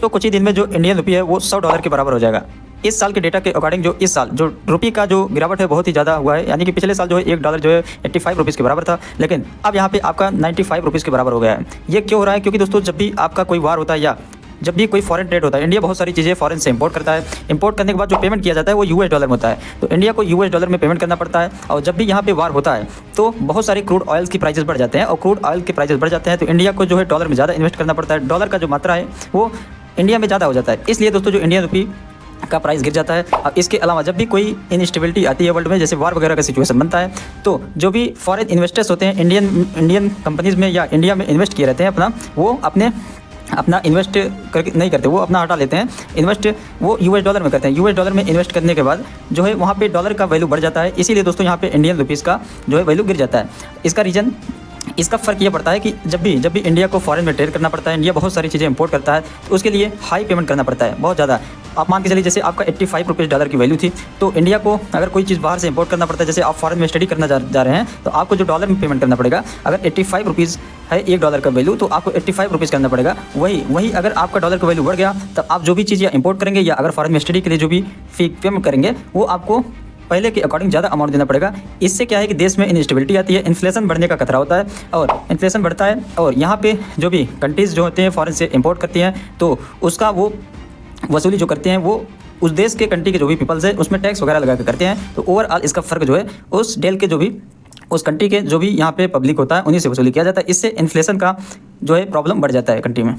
तो कुछ ही दिन में जो इंडियन रुपये है वो $100 के बराबर हो जाएगा। इस साल के डेटा के अकॉर्डिंग जो इस साल जो रुपये का जो गिरावट है बहुत ही ज़्यादा हुआ है, यानी कि पिछले साल जो है $1 जो है 85 रुपीज़ के बराबर था, लेकिन अब यहाँ पे आपका 95 रुपीज़ के बराबर हो गया है। ये क्यों हो रहा है? क्योंकि दोस्तों जब भी आपका कोई वार होता है या जब भी कोई फॉरेन ट्रेड होता है, इंडिया बहुत सारी चीज़ें फॉरेन से इंपोर्ट करता है। इंपोर्ट करने के बाद जो पेमेंट किया जाता है वो US डॉलर में होता है, तो इंडिया को US डॉलर में पेमेंट करना पड़ता है। और जब भी यहाँ पे वार होता है तो बहुत सारे क्रूड ऑयल्स की प्राइसेस बढ़ जाते हैं, और क्रूड ऑयल के प्राइसेस बढ़ जाते हैं तो इंडिया को जो है डॉलर में ज़्यादा इन्वेस्ट करना पड़ता है। डॉलर का जो मात्रा है वो इंडिया में ज़्यादा हो जाता है, इसलिए दोस्तों जो इंडियन रुपये का प्राइस गिर जाता है। अब इसके अलावा जब भी कोई इनस्टेबिलिटी आती है वर्ल्ड में, जैसे वार वगैरह का सिचुएशन बनता है, तो जो भी फॉरेन इन्वेस्टर्स होते हैं इंडियन कंपनीज़ में या इंडिया में इन्वेस्ट किए रहते हैं वो अपना इन्वेस्ट करके नहीं करते, वो अपना हटा लेते हैं इन्वेस्ट, वो US डॉलर में करते हैं। US डॉलर में इन्वेस्ट करने के बाद जो है वहाँ पे डॉलर का वैल्यू बढ़ जाता है, इसीलिए दोस्तों यहाँ पे इंडियन रुपीज़ का जो है वैल्यू गिर जाता है। इसका रीज़न, इसका फ़र्क ये पड़ता है कि जब भी इंडिया को फॉरेन में ट्रेड करना पड़ता है, इंडिया बहुत सारी चीज़ें इंपोर्ट करता है, तो उसके लिए हाई पेमेंट करना पड़ता है बहुत ज़्यादा। आप मान के चलिए जैसे आपका 85 रुपीज़ डॉलर की वैल्यू थी, तो इंडिया को अगर कोई चीज़ बाहर से इंपोर्ट करना पड़ता है, जैसे आप फॉरेन में स्टडी करना जा रहे हैं, तो आपको जो डॉलर में पेमेंट करना पड़ेगा, अगर 85 रुपीज़ है $1 का वैल्यू, तो आपको 85 रुपीज़ करना पड़ेगा। वही अगर आपका डॉलर का वैल्यू बढ़ गया, तब आप जो भी चीज़ या इंपोर्ट करेंगे या अगर फॉरेन में स्टडी के लिए जो भी फी पेमेंट करेंगे, वो आपको पहले के अकॉर्डिंग ज़्यादा अमाउंट देना पड़ेगा। इससे क्या है कि देश में इनस्टेबिलिटी आती है, इन्फ्लेशन बढ़ने का खतरा होता है, और इन्फ्लेशन बढ़ता है और यहाँ पे जो भी कंट्रीज़ जो होते हैं फॉरेन से इंपोर्ट करती हैं, तो उसका वो वसूली जो करते हैं वो उस देश के कंट्री के जो भी पीपल्स है उसमें टैक्स वगैरह लगा के करते हैं। तो ओवरऑल इसका फ़र्क जो है उस डेल के जो भी उस कंट्री के जो भी यहाँ पे पब्लिक होता है उन्हीं से वसूली किया जाता है। इससे इन्फ्लेशन का जो है प्रॉब्लम बढ़ जाता है कंट्री में।